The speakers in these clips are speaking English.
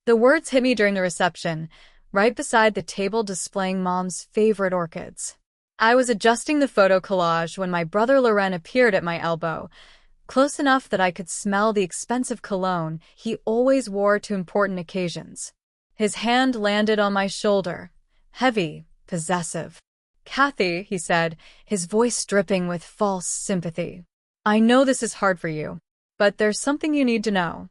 The words hit me during the reception, right beside the table displaying Mom's favorite orchids. I was adjusting the photo collage when my brother Loren appeared at my elbow, close enough that I could smell the expensive cologne he always wore to important occasions. His hand landed on my shoulder, heavy, possessive. "Kathy," he said, his voice dripping with false sympathy. "I know this is hard for you, but there's something you need to know."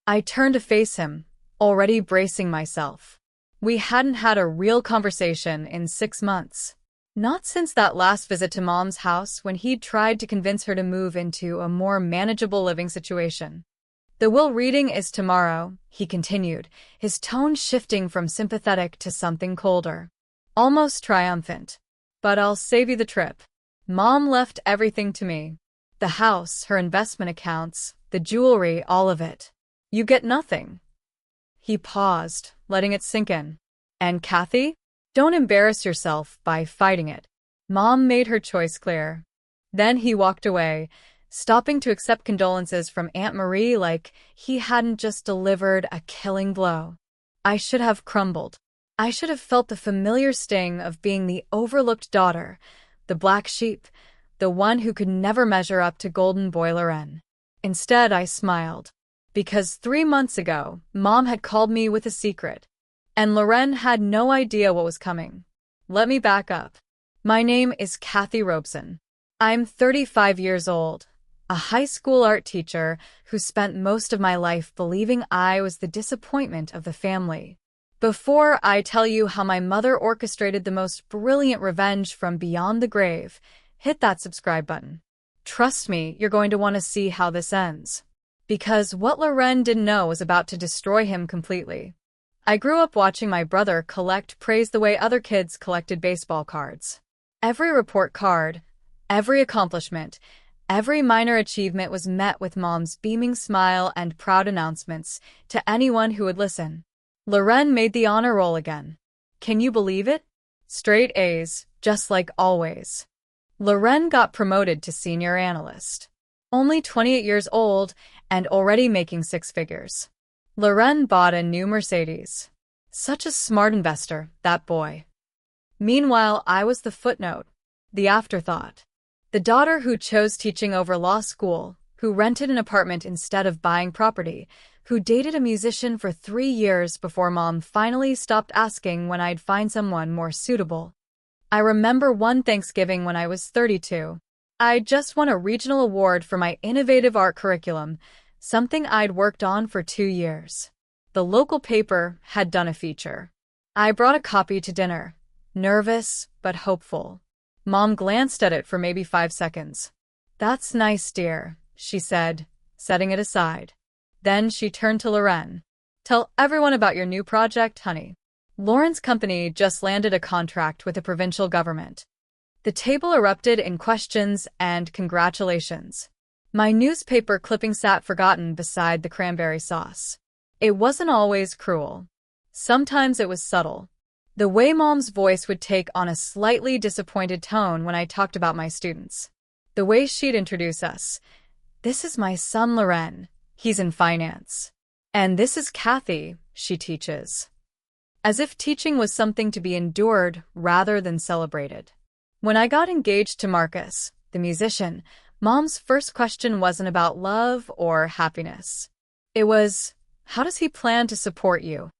I turned to face him, already bracing myself. We hadn't had a real conversation in 6 months. Not since that last visit to Mom's house when he'd tried to convince her to move into a more manageable living situation. "The will reading is tomorrow," he continued, his tone shifting from sympathetic to something colder. Almost triumphant. "But I'll save you the trip. Mom left everything to me. The house, her investment accounts, the jewelry, all of it. You get nothing." He paused, letting it sink in. "And Kathy? Don't embarrass yourself by fighting it. Mom made her choice clear." Then he walked away, stopping to accept condolences from Aunt Marie like he hadn't just delivered a killing blow. I should have crumbled. I should have felt the familiar sting of being the overlooked daughter, the black sheep, the one who could never measure up to golden boy Loren. Instead, I smiled. Because 3 months ago, Mom had called me with a secret, and Loren had no idea what was coming. Let me back up. My name is Kathy Robeson. I'm 35 years old, a high school art teacher who spent most of my life believing I was the disappointment of the family. Before I tell you how my mother orchestrated the most brilliant revenge from beyond the grave, hit that subscribe button. Trust me, you're going to want to see how this ends. Because what Loren didn't know was about to destroy him completely. I grew up watching my brother collect praise the way other kids collected baseball cards. Every report card, every accomplishment, every minor achievement was met with Mom's beaming smile and proud announcements to anyone who would listen. Loren made the honor roll again. Can you believe it? Straight A's, just like always. Loren got promoted to senior analyst. Only 28 years old and already making 6 figures. Loren bought a new Mercedes. Such a smart investor, that boy. Meanwhile, I was the footnote, the afterthought. The daughter who chose teaching over law school, who rented an apartment instead of buying property, who dated a musician for 3 years before Mom finally stopped asking when I'd find someone more suitable. I remember one Thanksgiving when I was 32. I just won a regional award for my innovative art curriculum, something I'd worked on for 2 years. The local paper had done a feature. I brought a copy to dinner, nervous but hopeful. Mom glanced at it for maybe 5 seconds. "That's nice, dear," she said, setting it aside. Then she turned to Loren. "Tell everyone about your new project, honey." Loren's company just landed a contract with the provincial government. The table erupted in questions and congratulations. My newspaper clipping sat forgotten beside the cranberry sauce. It wasn't always cruel. Sometimes it was subtle. The way Mom's voice would take on a slightly disappointed tone when I talked about my students. The way she'd introduce us. "This is my son Loren. He's in finance. And this is Kathy. She teaches." As if teaching was something to be endured rather than celebrated. When I got engaged to Marcus, the musician, Mom's first question wasn't about love or happiness. It was, "How does he plan to support you?"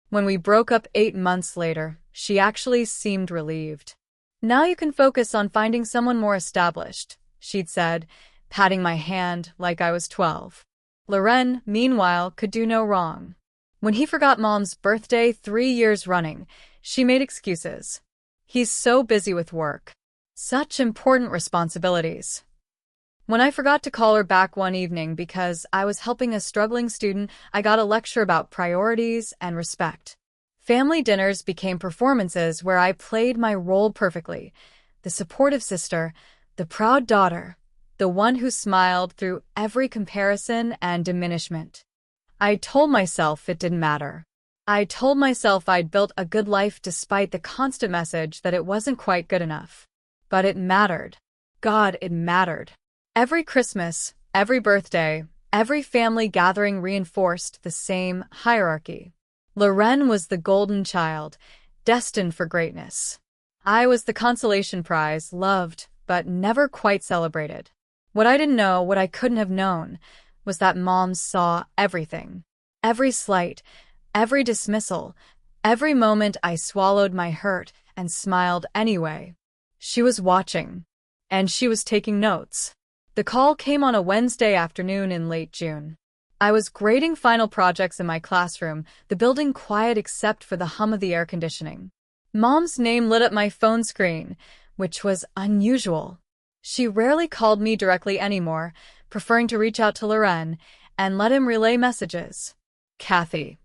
When we broke up 8 months later, she actually seemed relieved. "Now you can focus on finding someone more established," she'd said, patting my hand like I was 12. Loren, meanwhile, could do no wrong. When he forgot Mom's birthday 3 years running, she made excuses. "He's so busy with work. Such important responsibilities." When I forgot to call her back one evening because I was helping a struggling student, I got a lecture about priorities and respect. Family dinners became performances where I played my role perfectly. The supportive sister, the proud daughter, the one who smiled through every comparison and diminishment. I told myself it didn't matter. I told myself I'd built a good life despite the constant message that it wasn't quite good enough. But it mattered. God, it mattered. Every Christmas, every birthday, every family gathering reinforced the same hierarchy. Loren was the golden child, destined for greatness. I was the consolation prize, loved, but never quite celebrated. What I didn't know, what I couldn't have known, was that Mom saw everything. Every slight, every dismissal, every moment I swallowed my hurt and smiled anyway. She was watching, and she was taking notes. The call came on a Wednesday afternoon in late June. I was grading final projects in my classroom, the building quiet except for the hum of the air conditioning. Mom's name lit up my phone screen, which was unusual. She rarely called me directly anymore, preferring to reach out to Loren and let him relay messages. Kathy.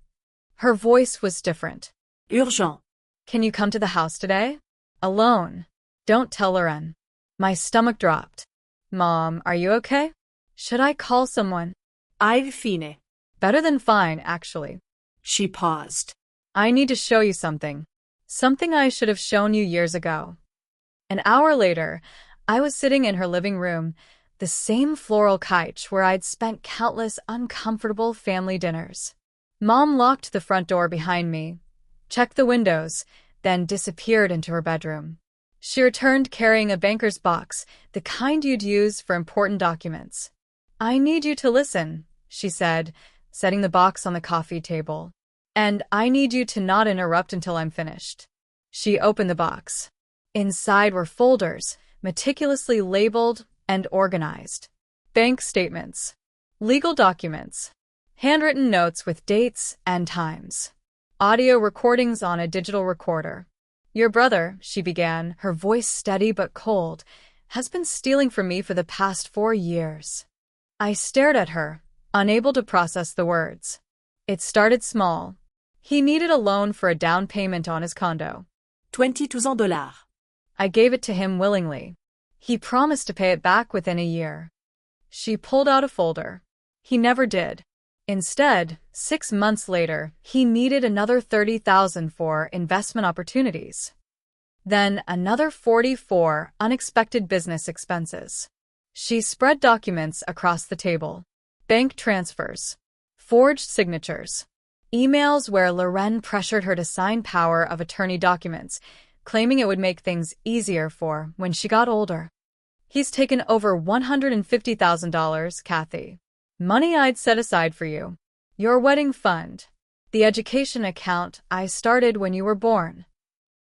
Her voice was different. Urgent. Can you come to the house today? Alone. Don't tell Loren. My stomach dropped. Mom, are you okay? Should I call someone? I've fine. Better than fine, actually. She paused. I need to show you something. Something I should have shown you years ago. An hour later, I was sitting in her living room, the same floral couch where I'd spent countless uncomfortable family dinners. Mom locked the front door behind me, checked the windows, then disappeared into her bedroom. She returned carrying a banker's box, the kind you'd use for important documents. I need you to listen, she said, setting the box on the coffee table. And I need you to not interrupt until I'm finished. She opened the box. Inside were folders, meticulously labeled and organized. Bank statements, legal documents, handwritten notes with dates and times, audio recordings on a digital recorder. Your brother, she began, her voice steady but cold, has been stealing from me for the past 4 years. I stared at her, unable to process the words. It started small. He needed a loan for a down payment on his condo. $22,000. I gave it to him willingly. He promised to pay it back within a year. She pulled out a folder. He never did. Instead, 6 months later, he needed another $30,000 for investment opportunities. Then another 44 unexpected business expenses. She spread documents across the table. Bank transfers, forged signatures, emails where Loren pressured her to sign power of attorney documents, claiming it would make things easier for when she got older. He's taken over $150,000, Kathy. Money I'd set aside for you. Your wedding fund. The education account I started when you were born.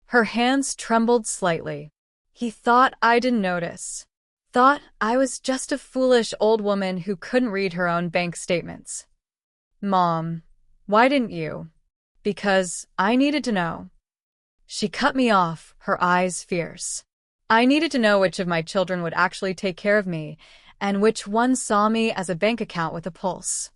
Her hands trembled slightly. He thought I didn't notice. Thought I was just a foolish old woman who couldn't read her own bank statements. Mom, why didn't you? Because I needed to know. She cut me off, her eyes fierce. I needed to know which of my children would actually take care of me, and which one saw me as a bank account with a pulse.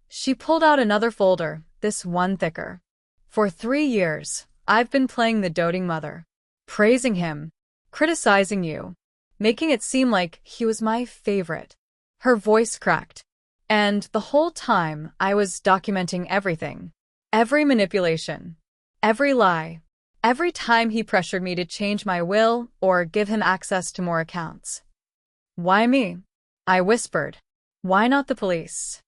She pulled out another folder, this one thicker. For 3 years, I've been playing the doting mother, praising him, criticizing you, making it seem like he was my favorite. Her voice cracked. And the whole time, I was documenting everything. Every manipulation. Every lie. Every time he pressured me to change my will or give him access to more accounts. Why me? I whispered. Why not the police?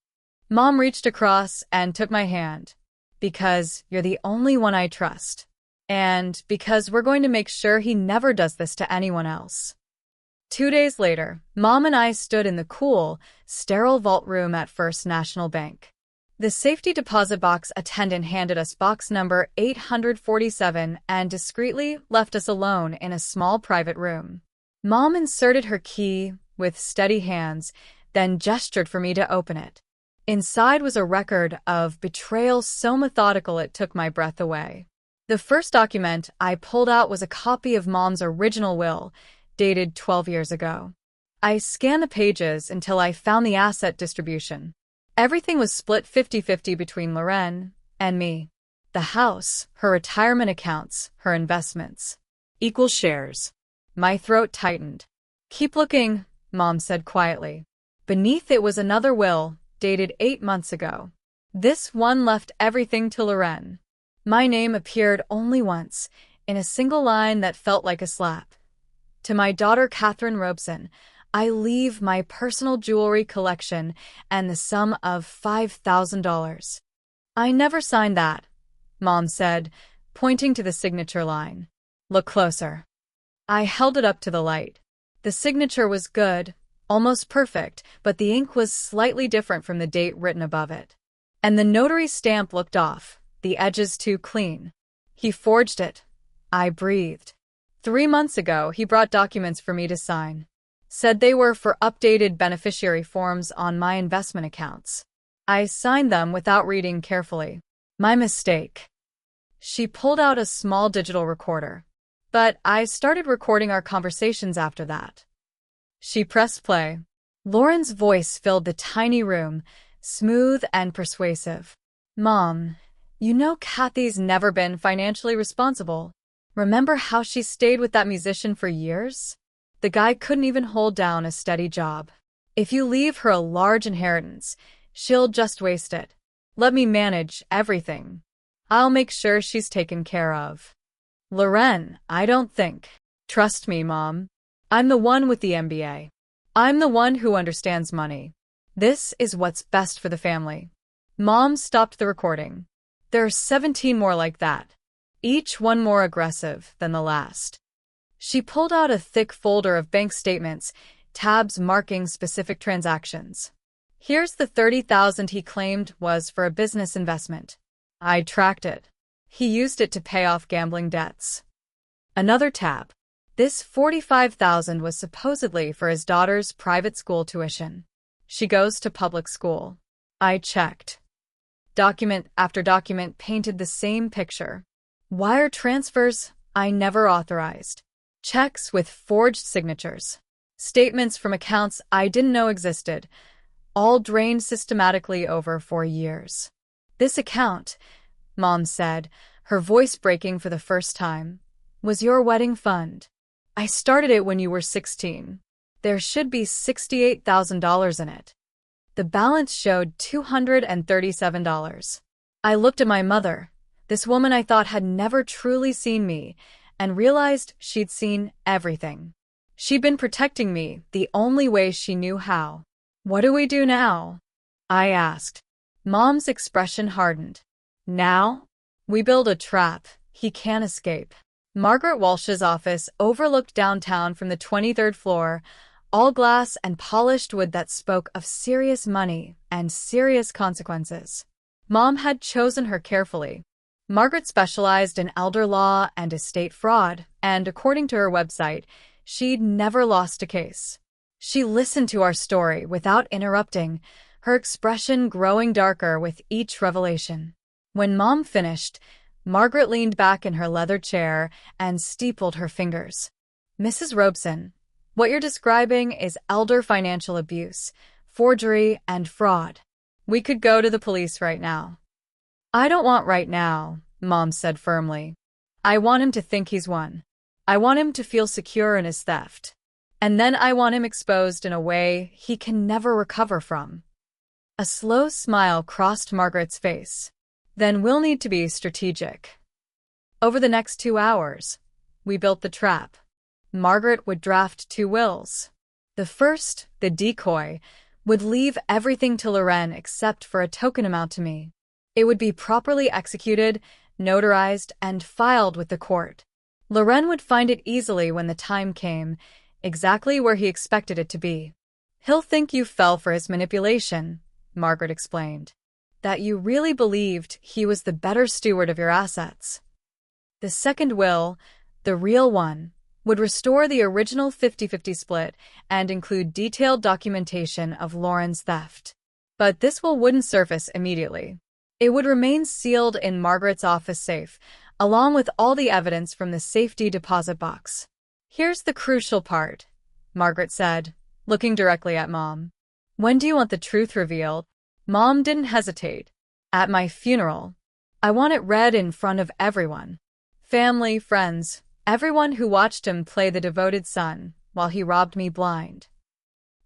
Mom reached across and took my hand. Because you're the only one I trust. And because we're going to make sure he never does this to anyone else. 2 days later, Mom and I stood in the cool, sterile vault room at First National Bank. The safety deposit box attendant handed us box number 847 and discreetly left us alone in a small private room. Mom inserted her key with steady hands, then gestured for me to open it. Inside was a record of betrayal so methodical it took my breath away. The first document I pulled out was a copy of Mom's original will, dated 12 years ago. I scanned the pages until I found the asset distribution. Everything was split 50-50 between Loren and me. The house, her retirement accounts, her investments. Equal shares. My throat tightened. Keep looking, Mom said quietly. Beneath it was another will, dated 8 months ago. This one left everything to Loren. My name appeared only once, in a single line that felt like a slap. To my daughter Catherine Robeson, I leave my personal jewelry collection and the sum of $5,000. I never signed that, Mom said, pointing to the signature line. Look closer. I held it up to the light. The signature was good, almost perfect, but the ink was slightly different from the date written above it. And the notary stamp looked off, the edges too clean. He forged it. I breathed. 3 months ago, he brought documents for me to sign. Said they were for updated beneficiary forms on my investment accounts. I signed them without reading carefully. My mistake. She pulled out a small digital recorder. But I started recording our conversations after that. She pressed play. Loren's voice filled the tiny room, smooth and persuasive. Mom, you know Kathy's never been financially responsible. Remember how she stayed with that musician for years? The guy couldn't even hold down a steady job. If you leave her a large inheritance, she'll just waste it. Let me manage everything. I'll make sure she's taken care of. Loren, I don't think. Trust me, Mom. I'm the one with the MBA. I'm the one who understands money. This is what's best for the family. Mom stopped the recording. There are 17 more like that, each one more aggressive than the last. She pulled out a thick folder of bank statements, tabs marking specific transactions. Here's the $30,000 he claimed was for a business investment. I tracked it. He used it to pay off gambling debts. Another tab. This $45,000 was supposedly for his daughter's private school tuition. She goes to public school. I checked. Document after document painted the same picture. Wire transfers I never authorized. Checks with forged signatures. Statements from accounts I didn't know existed, all drained systematically over 4 years. This account, Mom said, her voice breaking for the first time, was your wedding fund. I started it when you were 16. There should be $68,000 in it. The balance showed $237. I looked at my mother, this woman I thought had never truly seen me, and realized she'd seen everything. She'd been protecting me the only way she knew how. What do we do now? I asked. Mom's expression hardened. Now? We build a trap. He can't escape. Margaret Walsh's office overlooked downtown from the 23rd floor, all glass and polished wood that spoke of serious money and serious consequences. Mom had chosen her carefully. Margaret specialized in elder law and estate fraud, and according to her website, she'd never lost a case. She listened to our story without interrupting, her expression growing darker with each revelation. When Mom finished, Margaret leaned back in her leather chair and steepled her fingers. Mrs. Robeson, what you're describing is elder financial abuse, forgery, and fraud. We could go to the police right now. I don't want right now, Mom said firmly. I want him to think he's won. I want him to feel secure in his theft. And then I want him exposed in a way he can never recover from. A slow smile crossed Margaret's face. Then we'll need to be strategic. Over the next 2 hours, we built the trap. Margaret would draft 2 wills. The first, the decoy, would leave everything to Loren except for a token amount to me. It would be properly executed, notarized, and filed with the court. Loren would find it easily when the time came, exactly where he expected it to be. He'll think you fell for his manipulation, Margaret explained. That you really believed he was the better steward of your assets. The second will, the real one, would restore the original 50-50 split and include detailed documentation of Loren's theft. But this will wouldn't surface immediately. It would remain sealed in Margaret's office safe, along with all the evidence from the safety deposit box. Here's the crucial part, Margaret said, looking directly at Mom. When do you want the truth revealed? Mom didn't hesitate. At my funeral. I want it read in front of everyone. Family, friends, everyone who watched him play the devoted son while he robbed me blind.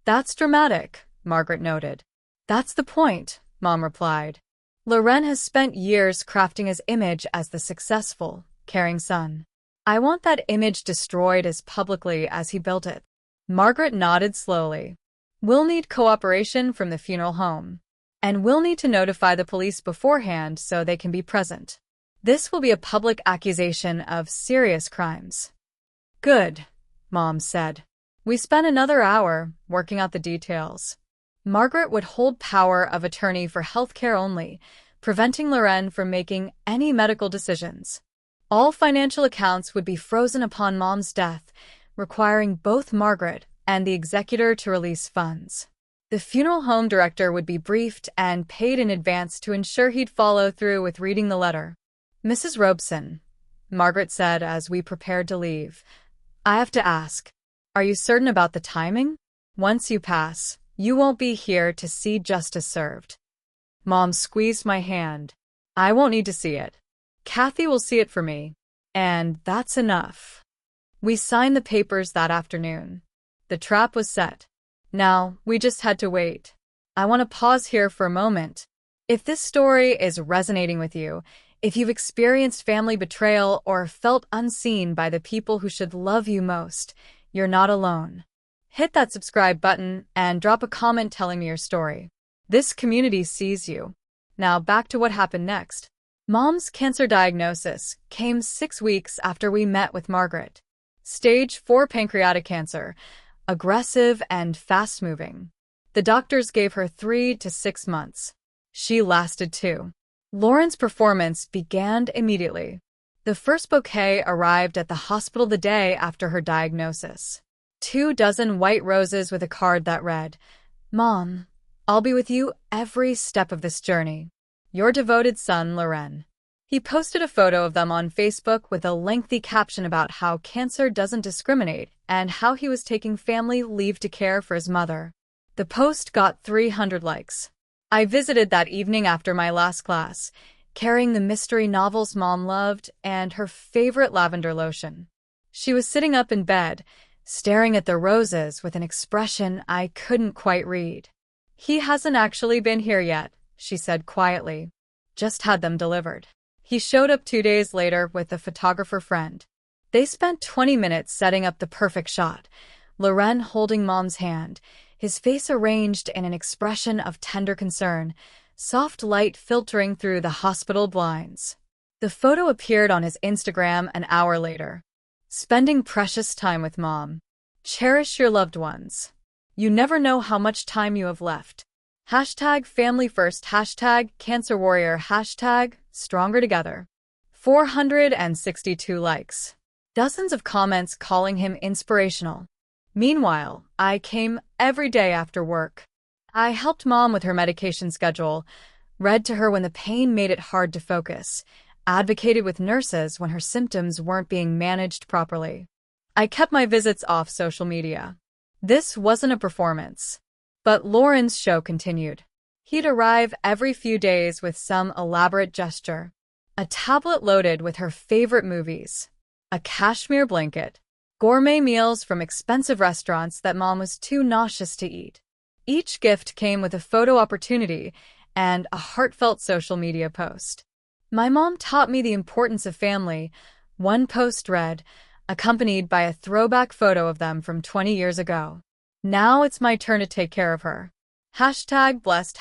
That's dramatic, Margaret noted. That's the point, Mom replied. Loren has spent years crafting his image as the successful, caring son. I want that image destroyed as publicly as he built it. Margaret nodded slowly. We'll need cooperation from the funeral home. And we'll need to notify the police beforehand so they can be present. This will be a public accusation of serious crimes. Good, Mom said. We spent another hour working out the details. Margaret would hold power of attorney for healthcare only, preventing Loren from making any medical decisions. All financial accounts would be frozen upon Mom's death, requiring both Margaret and the executor to release funds. The funeral home director would be briefed and paid in advance to ensure he'd follow through with reading the letter. Mrs. Robeson, Margaret said as we prepared to leave, I have to ask, are you certain about the timing? Once you pass, you won't be here to see justice served. Mom squeezed my hand. I won't need to see it. Kathy will see it for me. And that's enough. We signed the papers that afternoon. The trap was set. Now, we just had to wait. I want to pause here for a moment. If this story is resonating with you, if you've experienced family betrayal or felt unseen by the people who should love you most, you're not alone. Hit that subscribe button and drop a comment telling me your story. This community sees you. Now back to what happened next. Mom's cancer diagnosis came 6 weeks after we met with Margaret. Stage 4 pancreatic cancer, aggressive and fast-moving. The doctors gave her 3 to 6 months. She lasted 2. Loren's performance began immediately. The first bouquet arrived at the hospital the day after her diagnosis. 24 white roses with a card that read, Mom, I'll be with you every step of this journey. Your devoted son, Loren. He posted a photo of them on Facebook with a lengthy caption about how cancer doesn't discriminate and how he was taking family leave to care for his mother. The post got 300 likes. I visited that evening after my last class, carrying the mystery novels Mom loved and her favorite lavender lotion. She was sitting up in bed, staring at the roses with an expression I couldn't quite read. He hasn't actually been here yet, she said quietly. Just had them delivered. He showed up 2 days later with a photographer friend. They spent 20 minutes setting up the perfect shot, Loren holding Mom's hand, his face arranged in an expression of tender concern, soft light filtering through the hospital blinds. The photo appeared on his Instagram an hour later. Spending precious time with Mom. Cherish your loved ones. You never know how much time you have left. #FamilyFirst, #CancerWarrior, #StrongerTogether. 462 likes. Dozens of comments calling him inspirational. Meanwhile, I came every day after work. I helped Mom with her medication schedule, read to her when the pain made it hard to focus, advocated with nurses when her symptoms weren't being managed properly. I kept my visits off social media. This wasn't a performance. But Loren's show continued. He'd arrive every few days with some elaborate gesture. A tablet loaded with her favorite movies. A cashmere blanket. Gourmet meals from expensive restaurants that Mom was too nauseous to eat. Each gift came with a photo opportunity and a heartfelt social media post. My mom taught me the importance of family, one post read, accompanied by a throwback photo of them from 20 years ago. Now it's my turn to take care of her. #blessed,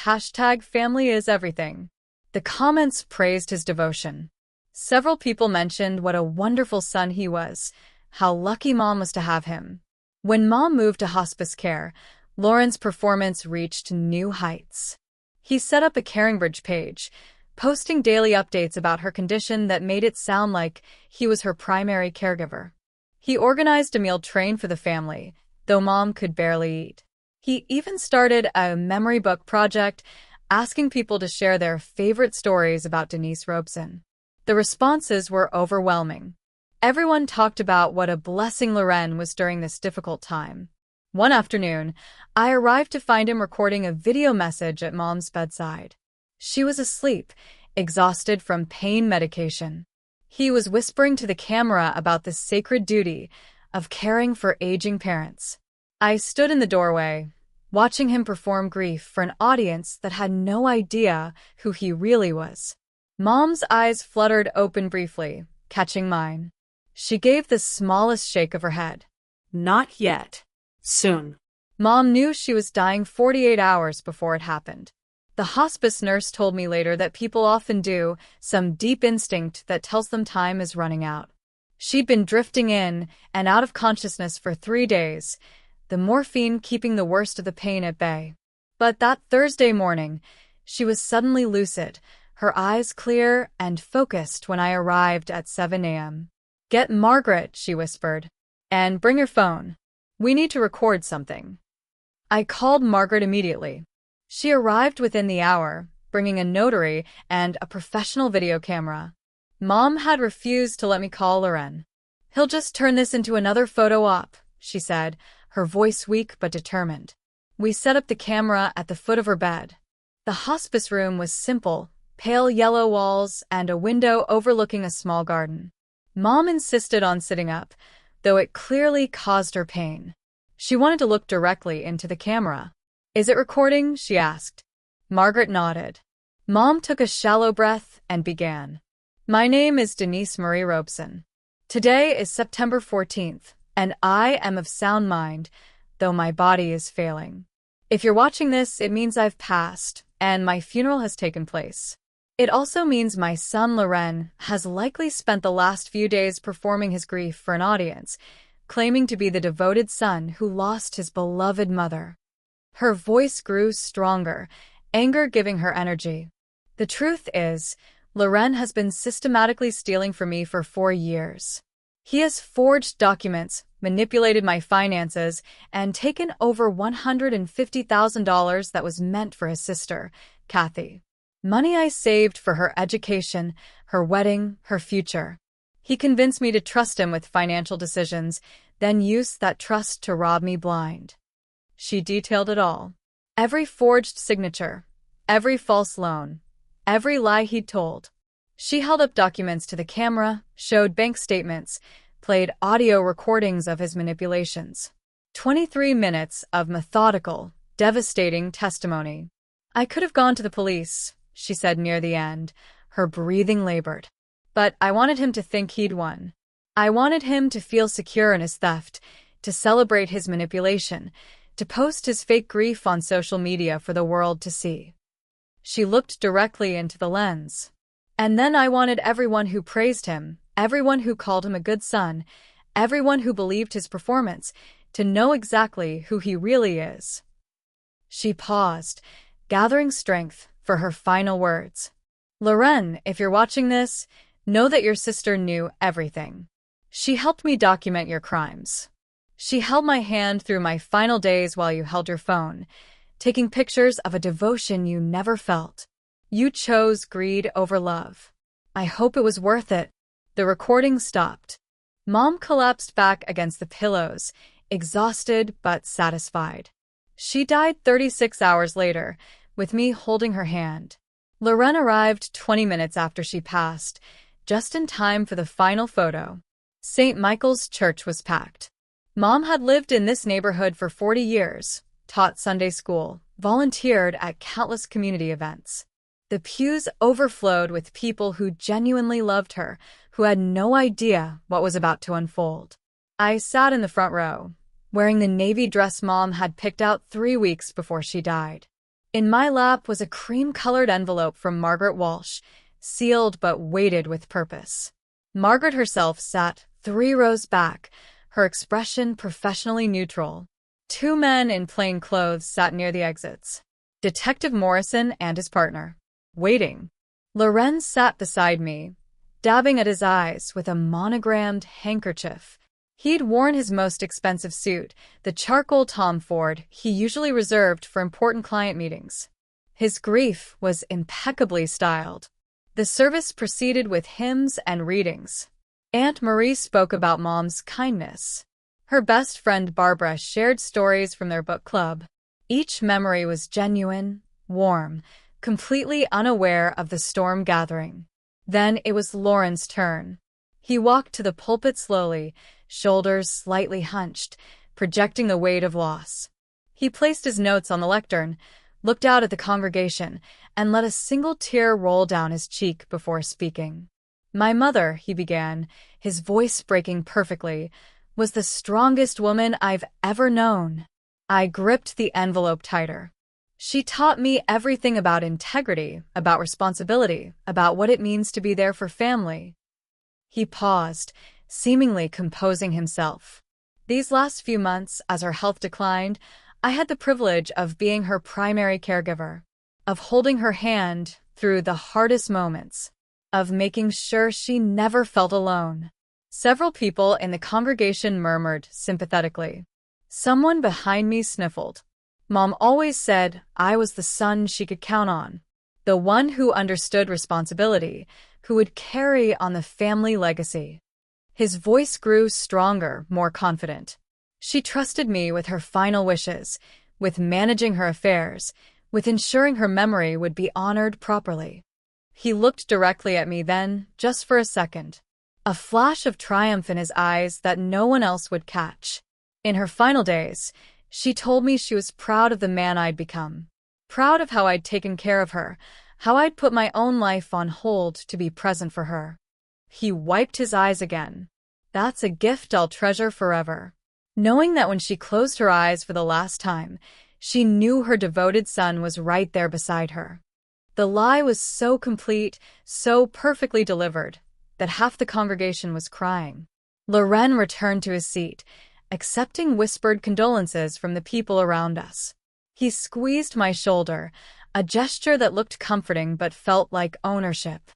#family is everything. The comments praised his devotion. Several people mentioned what a wonderful son he was, how lucky Mom was to have him. When Mom moved to hospice care, Loren's performance reached new heights. He set up a CaringBridge page, posting daily updates about her condition that made it sound like he was her primary caregiver. He organized a meal train for the family, though Mom could barely eat. He even started a memory book project, asking people to share their favorite stories about Denise Robeson. The responses were overwhelming. Everyone talked about what a blessing Loren was during this difficult time. One afternoon, I arrived to find him recording a video message at Mom's bedside. She was asleep, exhausted from pain medication. He was whispering to the camera about the sacred duty of caring for aging parents. I stood in the doorway, watching him perform grief for an audience that had no idea who he really was. Mom's eyes fluttered open briefly, catching mine. She gave the smallest shake of her head. Not yet. Soon. Mom knew she was dying 48 hours before it happened. The hospice nurse told me later that people often do, some deep instinct that tells them time is running out. She'd been drifting in and out of consciousness for 3 days, the morphine keeping the worst of the pain at bay. But that Thursday morning, she was suddenly lucid, her eyes clear and focused when I arrived at 7 a.m. "Get Margaret," she whispered, "and bring your phone. We need to record something." I called Margaret immediately. She arrived within the hour, bringing a notary and a professional video camera. Mom had refused to let me call Loren. "He'll just turn this into another photo op," she said, her voice weak but determined. We set up the camera at the foot of her bed. The hospice room was simple, pale yellow walls and a window overlooking a small garden. Mom insisted on sitting up, though it clearly caused her pain. She wanted to look directly into the camera. "Is it recording?" she asked. Margaret nodded. Mom took a shallow breath and began. "My name is Denise Marie Robeson. Today is September 14th, and I am of sound mind, though my body is failing. If you're watching this, it means I've passed, and my funeral has taken place. It also means my son Loren has likely spent the last few days performing his grief for an audience, claiming to be the devoted son who lost his beloved mother." Her voice grew stronger, anger giving her energy. "The truth is, Loren has been systematically stealing from me for 4 years. He has forged documents, manipulated my finances, and taken over $150,000 that was meant for his sister, Kathy. Money I saved for her education, her wedding, her future. He convinced me to trust him with financial decisions, then used that trust to rob me blind." She detailed it all. Every forged signature, every false loan, every lie he'd told. She held up documents to the camera, showed bank statements, played audio recordings of his manipulations. 23 minutes of methodical, devastating testimony. "I could have gone to the police," she said near the end, her breathing labored. "But I wanted him to think he'd won. I wanted him to feel secure in his theft, to celebrate his manipulation, to post his fake grief on social media for the world to see." She looked directly into the lens. "And then I wanted everyone who praised him, everyone who called him a good son, everyone who believed his performance, to know exactly who he really is." She paused, gathering strength for her final words. "Loren, if you're watching this, know that your sister knew everything. She helped me document your crimes. She held my hand through my final days while you held your phone, taking pictures of a devotion you never felt. You chose greed over love. I hope it was worth it." The recording stopped. Mom collapsed back against the pillows, exhausted but satisfied. She died 36 hours later, with me holding her hand. Loren arrived 20 minutes after she passed, just in time for the final photo. St. Michael's Church was packed. Mom had lived in this neighborhood for 40 years, taught Sunday school, volunteered at countless community events. The pews overflowed with people who genuinely loved her, who had no idea what was about to unfold. I sat in the front row, wearing the navy dress Mom had picked out 3 weeks before she died. In my lap was a cream-colored envelope from Margaret Walsh, sealed but weighted with purpose. Margaret herself sat 3 rows back, her expression professionally neutral. 2 men in plain clothes sat near the exits. Detective Morrison and his partner. Waiting. Loren sat beside me, dabbing at his eyes with a monogrammed handkerchief. He'd worn his most expensive suit, the charcoal Tom Ford he usually reserved for important client meetings. His grief was impeccably styled. The service proceeded with hymns and readings. Aunt Marie spoke about Mom's kindness. Her best friend Barbara shared stories from their book club. Each memory was genuine, warm, completely unaware of the storm gathering. Then it was Loren's turn. He walked to the pulpit slowly, shoulders slightly hunched, projecting the weight of loss. He placed his notes on the lectern, looked out at the congregation, and let a single tear roll down his cheek before speaking. "My mother," he began, his voice breaking perfectly, "was the strongest woman I've ever known." I gripped the envelope tighter. She taught me everything about integrity, about responsibility, about what it means to be there for family. He paused, seemingly composing himself. These last few months, as her health declined, I had the privilege of being her primary caregiver, of holding her hand through the hardest moments, of making sure she never felt alone. Several people in the congregation murmured sympathetically. Someone behind me sniffled. Mom always said I was the son she could count on, the one who understood responsibility, who would carry on the family legacy. His voice grew stronger, more confident. She trusted me with her final wishes, with managing her affairs, with ensuring her memory would be honored properly. He looked directly at me then, just for a second. A flash of triumph in his eyes that no one else would catch. In her final days, she told me she was proud of the man I'd become. Proud of how I'd taken care of her, how I'd put my own life on hold to be present for her. He wiped his eyes again. That's a gift I'll treasure forever. Knowing that when she closed her eyes for the last time, she knew her devoted son was right there beside her. The lie was so complete, so perfectly delivered, that half the congregation was crying. Loren returned to his seat, accepting whispered condolences from the people around us. He squeezed my shoulder, a gesture that looked comforting but felt like ownership.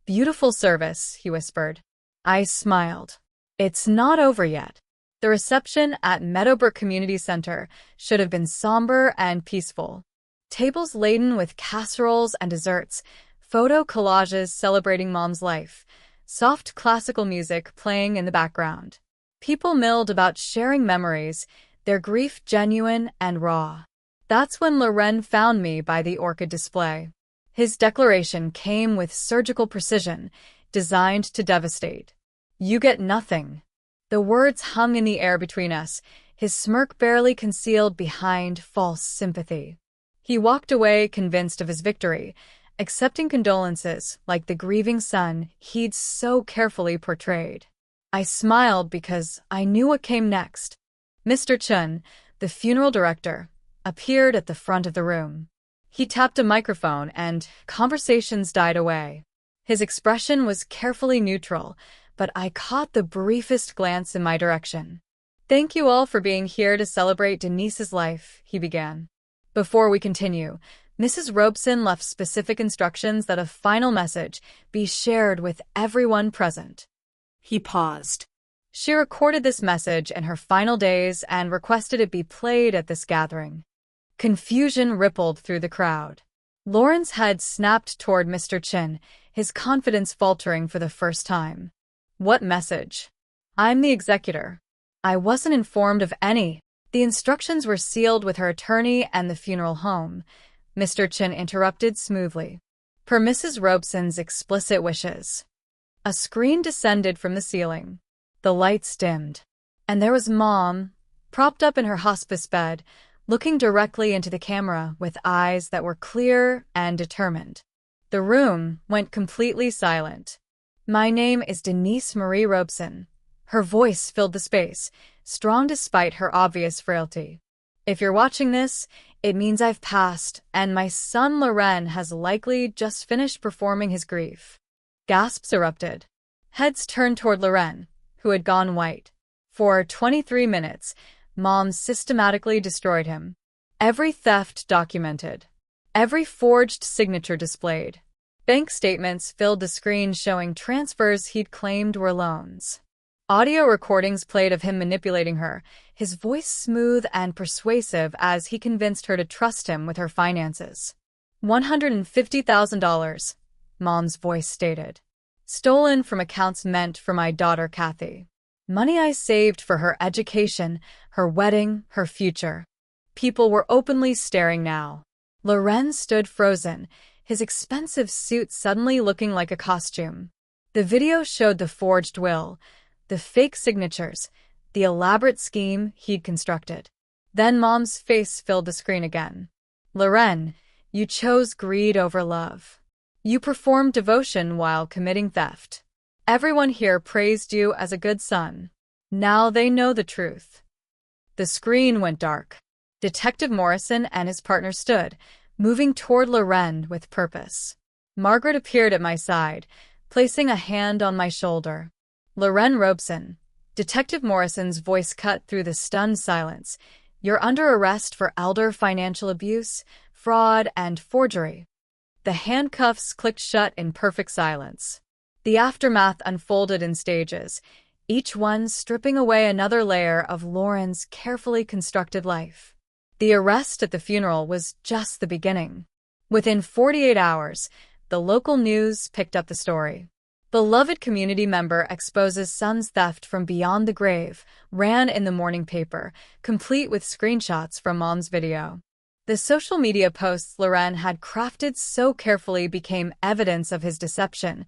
"Beautiful service," he whispered. I smiled. It's not over yet. The reception at Meadowbrook Community Center should have been somber and peaceful. Tables laden with casseroles and desserts, photo collages celebrating Mom's life, soft classical music playing in the background. People milled about sharing memories, their grief genuine and raw. That's when Loren found me by the orchid display. His declaration came with surgical precision, designed to devastate. "You get nothing." The words hung in the air between us, his smirk barely concealed behind false sympathy. He walked away convinced of his victory, accepting condolences like the grieving son he'd so carefully portrayed. I smiled because I knew what came next. Mr. Chun, the funeral director, appeared at the front of the room. He tapped a microphone and conversations died away. His expression was carefully neutral, but I caught the briefest glance in my direction. "Thank you all for being here to celebrate Denise's life," he began. "Before we continue, Mrs. Robeson left specific instructions that a final message be shared with everyone present." He paused. She recorded this message in her final days and requested it be played at this gathering. Confusion rippled through the crowd. Loren's head snapped toward Mr. Chin, his confidence faltering for the first time. "What message?" "I'm the executor." I wasn't informed of any. The instructions were sealed with her attorney and the funeral home. Mr. Chin interrupted smoothly. "Per Mrs. Robeson's explicit wishes." A screen descended from the ceiling. The lights dimmed. And there was Mom, propped up in her hospice bed, looking directly into the camera with eyes that were clear and determined. The room went completely silent. "My name is Denise Marie Robeson." Her voice filled the space, strong despite her obvious frailty. "If you're watching this, it means I've passed, and my son Loren has likely just finished performing his grief." Gasps erupted. Heads turned toward Loren, who had gone white. For 23 minutes, Mom systematically destroyed him. Every theft documented. Every forged signature displayed. Bank statements filled the screen showing transfers he'd claimed were loans. Audio recordings played of him manipulating her, his voice smooth and persuasive as he convinced her to trust him with her finances. $150,000, Mom's voice stated. Stolen from accounts meant for my daughter Kathy. Money I saved for her education, her wedding, her future. People were openly staring now. Loren stood frozen, his expensive suit suddenly looking like a costume. The video showed the forged will, the fake signatures, the elaborate scheme he'd constructed. Then Mom's face filled the screen again. "Loren, you chose greed over love. You performed devotion while committing theft. Everyone here praised you as a good son. Now they know the truth." The screen went dark. Detective Morrison and his partner stood, moving toward Loren with purpose. Margaret appeared at my side, placing a hand on my shoulder. "Loren Robeson." Detective Morrison's voice cut through the stunned silence. "You're under arrest for elder financial abuse, fraud, and forgery." The handcuffs clicked shut in perfect silence. The aftermath unfolded in stages, each one stripping away another layer of Loren's carefully constructed life. The arrest at the funeral was just the beginning. Within 48 hours, the local news picked up the story. "Beloved community member exposes son's theft from beyond the grave," ran in the morning paper, complete with screenshots from mom's video. The social media posts Loren had crafted so carefully became evidence of his deception,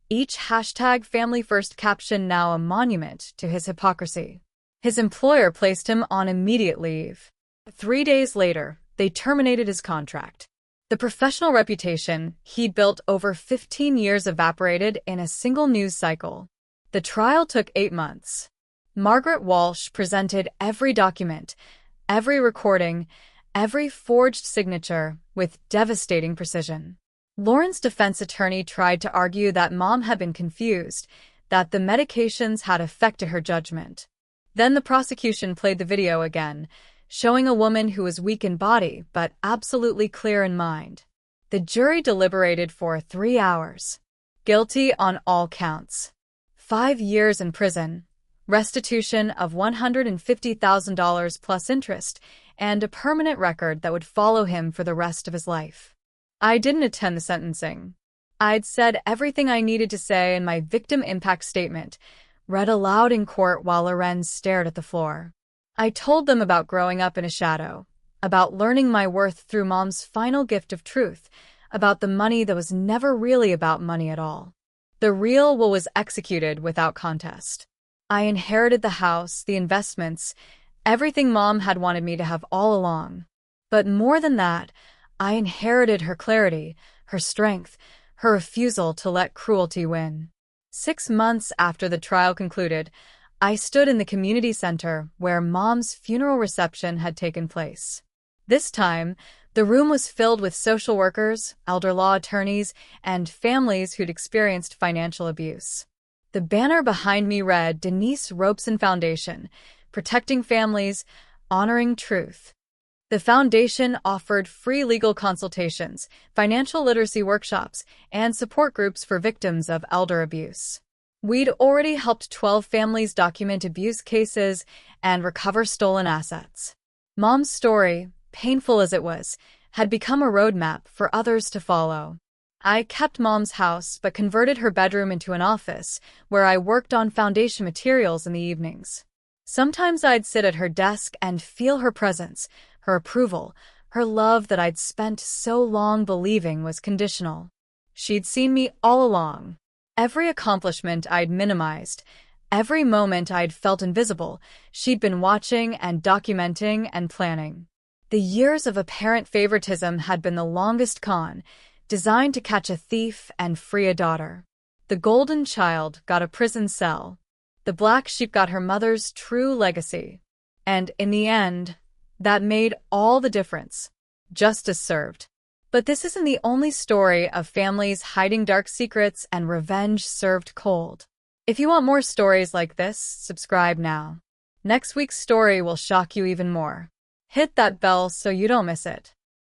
each #FamilyFirst caption now a monument to his hypocrisy. His employer placed him on immediate leave. 3 days later, they terminated his contract. The professional reputation he'd built over 15 years evaporated in a single news cycle. The trial took 8 months. Margaret Walsh presented every document, every recording, every forged signature with devastating precision. Loren's defense attorney tried to argue that mom had been confused, that the medications had affected her judgment. Then the prosecution played the video again, showing a woman who was weak in body but absolutely clear in mind. The jury deliberated for 3 hours. Guilty on all counts. 5 years in prison, restitution of $150,000 plus interest, and a permanent record that would follow him for the rest of his life. I didn't attend the sentencing. I'd said everything I needed to say in my victim impact statement, read aloud in court while Loren stared at the floor. I told them about growing up in a shadow, about learning my worth through mom's final gift of truth, about the money that was never really about money at all. The real will was executed without contest. I inherited the house, the investments, everything mom had wanted me to have all along. But more than that, I inherited her clarity, her strength, her refusal to let cruelty win. 6 months after the trial concluded, I stood in the community center where mom's funeral reception had taken place. This time, the room was filled with social workers, elder law attorneys, and families who'd experienced financial abuse. The banner behind me read, "Denise Robeson Foundation, Protecting Families, Honoring Truth." The foundation offered free legal consultations, financial literacy workshops, and support groups for victims of elder abuse. We'd already helped 12 families document abuse cases and recover stolen assets. Mom's story, painful as it was, had become a roadmap for others to follow. I kept mom's house but converted her bedroom into an office where I worked on foundation materials in the evenings. Sometimes I'd sit at her desk and feel her presence, her approval, her love that I'd spent so long believing was conditional. She'd seen me all along. Every accomplishment I'd minimized, every moment I'd felt invisible, she'd been watching and documenting and planning. The years of apparent favoritism had been the longest con, designed to catch a thief and free a daughter. The golden child got a prison cell. The black sheep got her mother's true legacy. And in the end, that made all the difference. Justice served. But this isn't the only story of families hiding dark secrets and revenge served cold. If you want more stories like this, subscribe now. Next week's story will shock you even more. Hit that bell so you don't miss it.